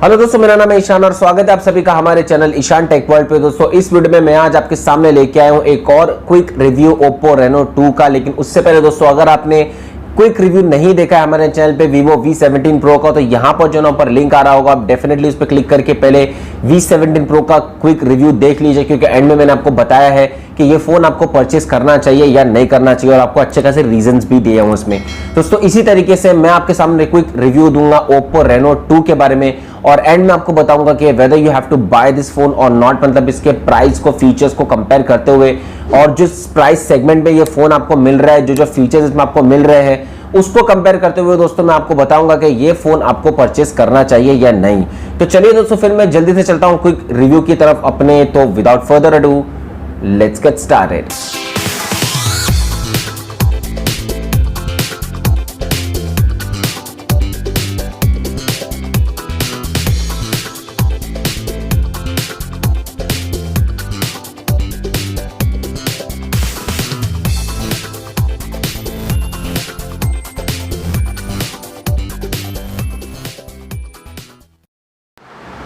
Hello दोस्तों, मेरा नाम है ईशान और स्वागत है आप सभी का हमारे चैनल ईशान टेक वर्ल्ड पे। दोस्तों इस वीडियो में मैं आज आपके सामने लेके आया हूं एक और क्विक रिव्यू Oppo Reno2 का। लेकिन उससे पहले दोस्तों, अगर आपने क्विक रिव्यू नहीं देखा है हमारे चैनल पे Vivo V17 Pro का, तो यहाँ पर जो ना ऊपर लिंक आ रहा होगा, आप डेफिनेटली उस पर क्लिक करके पहले V17 Pro का क्विक रिव्यू देख लीजिए, क्योंकि एंड में मैंने आपको बताया है कि ये फोन आपको परचेस करना चाहिए या नहीं करना चाहिए, और आपको अच्छे खासे रीजंस भी दिए हैं उसमें। दोस्तों इसी तरीके से मैं आपके सामने क्विक रिव्यू दूंगा Oppo Reno2 के बारे में, और एंड में आपको बताऊंगा कि whether you have to buy this phone और नॉट, मतलब इसके प्राइस को, फीचर्स को कंपेयर करते हुए, और जिस प्राइस सेगमेंट में ये फोन आपको मिल रहा है, जो फीचर्स इसमें आपको मिल रहे हैं उसको कंपेयर करते हुए दोस्तों मैं आपको बताऊंगा कि ये फोन आपको परचेस करना चाहिए या नहीं। तो चलिए दोस्तों, फिर मैं जल्दी से चलता हूं क्विक रिव्यू की तरफ अपने। तो without further ado let's get started.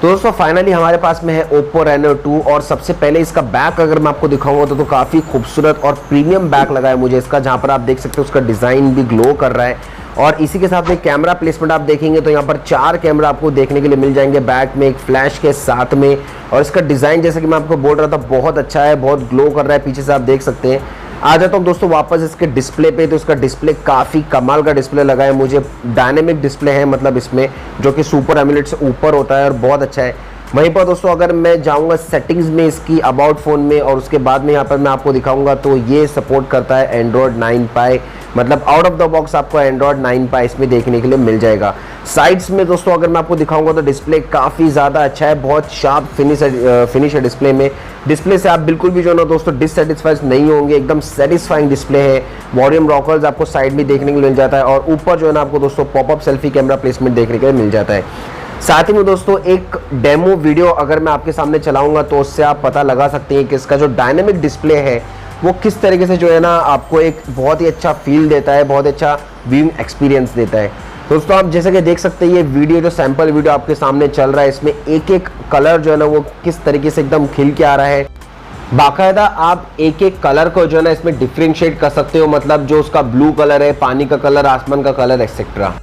दोस्तों फाइनली हमारे पास में है Oppo Reno2, और सबसे पहले इसका बैक अगर मैं आपको दिखाऊंगा तो काफ़ी खूबसूरत और प्रीमियम बैक लगा है मुझे इसका, जहां पर आप देख सकते हो उसका डिज़ाइन भी ग्लो कर रहा है। और इसी के साथ में कैमरा प्लेसमेंट आप देखेंगे तो यहाँ पर 4 कैमरा आपको देखने के लिए मिल जाएंगे बैक में, एक फ्लैश के साथ में। और इसका डिज़ाइन जैसे कि मैं आपको बोल रहा था बहुत अच्छा है, बहुत ग्लो कर रहा है, पीछे से आप देख सकते हैं। आ जाता हूँ दोस्तों वापस इसके डिस्प्ले पे, तो इसका डिस्प्ले काफ़ी कमाल का डिस्प्ले लगा है मुझे। डायनेमिक डिस्प्ले है मतलब इसमें, जो कि सुपर एमोलेड से ऊपर होता है और बहुत अच्छा है। वहीं पर दोस्तों अगर मैं जाऊंगा सेटिंग्स में इसकी अबाउट फ़ोन में, और उसके बाद में यहाँ पर मैं आपको दिखाऊंगा, तो ये सपोर्ट करता है एंड्रॉयड 9 पाई, मतलब आउट ऑफ द बॉक्स आपको एंड्रॉयड 9 पाई इसमें देखने के लिए मिल जाएगा। साइड्स में दोस्तों अगर मैं आपको दिखाऊंगा तो डिस्प्ले काफ़ी ज़्यादा अच्छा है, बहुत शार्प फिनिश है डिस्प्ले में। डिस्प्ले से आप बिल्कुल भी जो ना दोस्तों डिससेटिस्फाइड नहीं होंगे, एकदम सेटिस्फाइंग डिस्प्ले है। वॉल्यूम रॉकर्स आपको साइड में देखने के लिए मिल जाता है, और ऊपर जो है ना आपको दोस्तों पॉपअप सेल्फी कैमरा प्लेसमेंट देखने के लिए मिल जाता है। साथ ही में दोस्तों एक डेमो वीडियो अगर मैं आपके सामने चलाऊंगा तो उससे आप पता लगा सकते हैं कि इसका जो डायनेमिक डिस्प्ले है वो किस तरीके से जो है ना आपको एक बहुत ही अच्छा फील देता है, बहुत अच्छा व्यूइंग एक्सपीरियंस देता है। दोस्तों आप जैसे कि देख सकते हैं ये वीडियो, जो सैंपल वीडियो आपके सामने चल रहा है, इसमें एक एक कलर जो है ना वो किस तरीके से एकदम खिल के आ रहा है। बाकायदा आप एक एक कलर को जो है ना इसमें डिफ्रेंशिएट कर सकते हो, मतलब जो उसका ब्लू कलर है, पानी का कलर, आसमान का कलर एक्सेट्रा।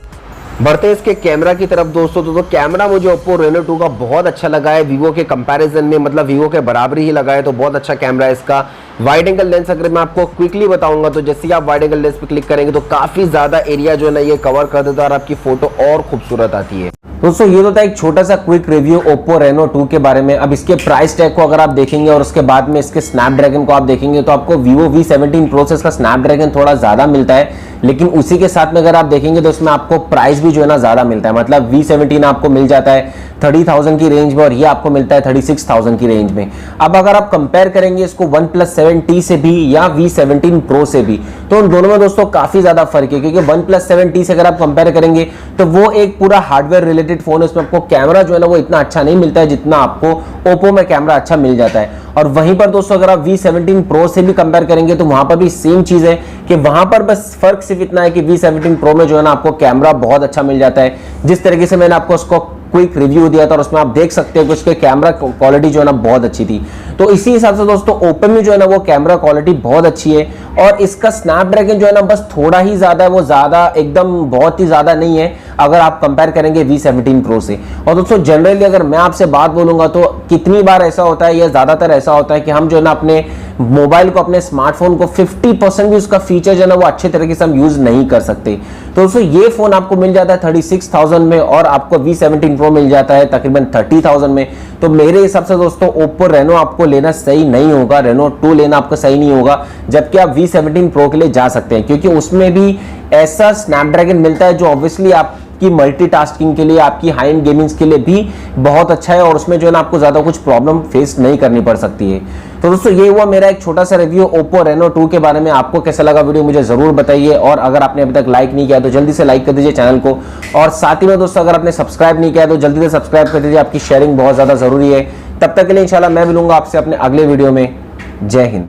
बढ़ते हैं इसके कैमरा की तरफ दोस्तों। तो कैमरा मुझे Oppo Reno2 का बहुत अच्छा लगा है Vivo के कंपैरिजन में, मतलब Vivo के बराबरी ही लगा है, तो बहुत अच्छा कैमरा है इसका। वाइड एंगल लेंस अगर मैं आपको क्विकली बताऊंगा तो जैसे ही आप वाइड एंगल लेंस पे क्लिक करेंगे तो काफी ज्यादा एरिया जो है ना ये कवर कर देता है, और आपकी फोटो और खूबसूरत आती है। दोस्तों ये तो था एक छोटा सा क्विक रिव्यू Oppo Reno2 के बारे में। अब इसके प्राइस टैग को अगर आप देखेंगे और उसके बाद में इसके स्नैपड्रैगन को आप देखेंगे तो आपको Vivo V17 Pro से इसका स्नैपड्रैगन थोड़ा ज्यादा मिलता है, लेकिन उसी के साथ में अगर आप देखेंगे तो इसमें आपको प्राइस भी जो है ना ज्यादा मिलता है। मतलब V17 आपको मिल जाता है 30,000 की रेंज में, और ये आपको मिलता है 36,000 की रेंज में। अब अगर आप कंपेयर करेंगे इसको OnePlus 7T से भी या V17 Pro से भी, तो उन दोनों में दोस्तों काफी ज्यादा फर्क है, क्योंकि OnePlus 7T से अगर आप कंपेयर करेंगे तो वो एक पूरा हार्डवेयर रिलेटेड फोन है, उसमें आपको कैमरा जो है ना वो इतना अच्छा नहीं मिलता है जितना आपको Oppo में कैमरा अच्छा मिल जाता है। और वहीं पर दोस्तों अगर आप V17 Pro से भी कंपेयर करेंगे तो वहां पर भी सेम चीज है कि वहां पर बस फर्क सिर्फ इतना है कि V17 Pro में जो है ना आपको कैमरा बहुत अच्छा मिल जाता है। जिस तरीके से मैंने आपको उसको क्विक रिव्यू दिया था और उसमें आप देख सकते हो कि उसके कैमरा क्वालिटी जो है ना बहुत अच्छी थी, तो इसी हिसाब से दोस्तों Oppo में जो है ना वो कैमरा क्वालिटी बहुत अच्छी है। और इसका स्नैपड्रैगन जो है ना बस थोड़ा ही ज्यादा है, वो ज्यादा एकदम बहुत ही ज्यादा नहीं है अगर आप कंपेयर करेंगे V17 Pro से। और दोस्तों जनरली अगर मैं आपसे बात बोलूंगा तो कितनी बार ऐसा होता है, या ज्यादातर ऐसा होता है कि हम जो है ना अपने मोबाइल को, अपने स्मार्टफोन को 50% भी उसका फीचर जो है ना वो अच्छे तरीके से हम यूज नहीं कर सकते। तो दोस्तों ये फोन आपको मिल जाता है 36,000 में, और आपको V17 Pro मिल जाता है तकरीबन 30,000 में। तो मेरे हिसाब से दोस्तों Oppo Reno आपको लेना सही नहीं होगा, Reno2 लेना आपको सही नहीं होगा, जबकि आप V17 Pro के लिए जा सकते हैं, क्योंकि उसमें भी ऐसा स्नैपड्रैगन मिलता है जो ऑब्वियसली आपकी मल्टीटास्किंग के लिए, आपकी हाई एंड गेमिंग्स के लिए भी बहुत अच्छा है, और उसमें जो है ना आपको ज्यादा कुछ प्रॉब्लम फेस नहीं करनी पड़ सकती है। तो दोस्तों ये हुआ मेरा एक छोटा सा रिव्यू Oppo Reno2 के बारे में। आपको कैसा लगा वीडियो मुझे जरूर बताइए, और अगर आपने अभी तक लाइक नहीं किया तो जल्दी से लाइक कर दीजिए चैनल को, और साथ ही में दोस्तों अगर आपने सब्सक्राइब नहीं किया तो जल्दी से सब्सक्राइब कर दीजिए, आपकी शेयरिंग बहुत ज्यादा जरूरी है। तब तक के लिए इंशाल्लाह मैं मिलूंगा आपसे अपने अगले वीडियो में। जय हिंद।